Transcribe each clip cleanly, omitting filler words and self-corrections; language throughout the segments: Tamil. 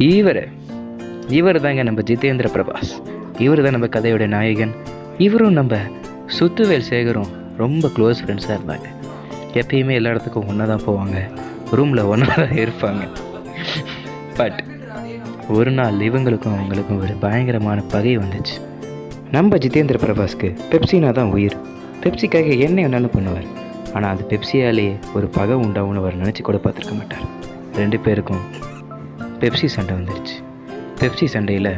இவர் இவர் தாங்க நம்ம ஜிதேந்திர பிரபாஸ். இவர் தான் நம்ம கதையோட நாயகன். இவரும் நம்ம சுத்துவேல் சேகரும் ரொம்ப க்ளோஸ் ஃப்ரெண்ட்ஸாக இருந்தாங்க. எப்பயுமே எல்லா இடத்துக்கும் ஒன்றா தான் போவாங்க, ரூமில் ஒன்றா தான் இருப்பாங்க. பட் ஒரு நாள் இவங்களுக்கும் அவங்களுக்கும் ஒரு பயங்கரமான பகை வந்துச்சு. நம்ம ஜிதேந்திர பிரபாஸ்க்கு பெப்சினா தான் உயிர். பெப்சிக்காக என்ன வேணாலும் பண்ணுவார். ஆனால் அது பெப்சியாலேயே ஒரு பகை உண்டாகும்னு அவர் நினச்சி கூட பார்த்துருக்க மாட்டார். 2 பேருக்கும் பெப்சி சண்டை வந்துருச்சு. பெப்சி சண்டையில்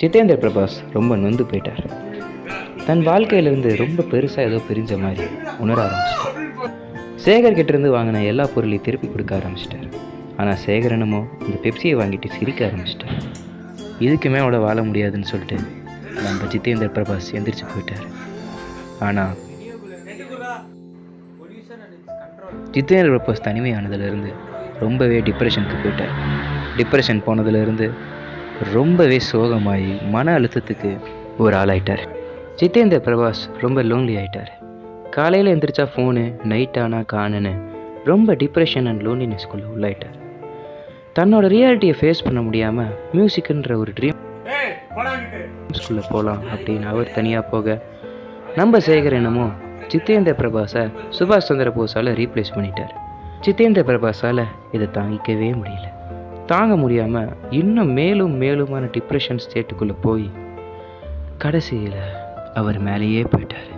ஜிதேந்திர பிரபாஸ் ரொம்ப நொந்து போயிட்டார். தன் வாழ்க்கையிலேருந்து ரொம்ப பெருசாக ஏதோ பிரிஞ்ச மாதிரி உணர ஆரம்பிச்சிட்டார். சேகர்கிட்டேருந்து வாங்கின எல்லா பொருளையும் திருப்பி கொடுக்க ஆரம்பிச்சிட்டார். ஆனால் சேகரனமோ இந்த பெப்சியை வாங்கிட்டு சிரிக்க ஆரம்பிச்சிட்டார். இதுக்கு மேலே வாழ முடியாதுன்னு சொல்லிட்டு நம்ம ஜிதேந்திர பிரபாஸ் எந்திரிச்சு போயிட்டார். ஆனால் ஜிதேந்திர பிரபாஸ் தனிமையானதுலேருந்து ரொம்பவே டிப்ரெஷனுக்கு போயிட்டார். டிப்ரெஷன் போனதுலேருந்து ரொம்பவே சோகமாகி மன அழுத்தத்துக்கு ஒரு ஆளாயிட்டார். ஜிதேந்திர பிரபாஸ் ரொம்ப லோன்லி ஆகிட்டார். காலையில் எந்திரிச்சா ஃபோனு, நைட் ஆனால் காணுன்னு ரொம்ப டிப்ரெஷன் அண்ட் லோன்லினஸ்குள்ளே உள்ளாயிட்டார். தன்னோட ரியாலிட்டியை ஃபேஸ் பண்ண முடியாமல் மியூசிக்குன்ற ஒரு ட்ரீம்ஸ்குள்ளே போகலாம் அப்படின்னு அவர் தனியாக போக, நம்ம சேகர் என்னமோ ஜிதேந்திர பிரபாஸை சுபாஷ் சந்திர போஸால் ரீப்ளேஸ் பண்ணிட்டார். ஜிதேந்திர பிரபாஸால் இதை தாங்கிக்கவே முடியல. தாங்க முடியாமல் இன்னும் மேலும் மேலுமான டிப்ரெஷன் ஸ்டேட்டுக்குள்ளே போய் கடைசியில் அவர் மேலேயே போயிட்டார்.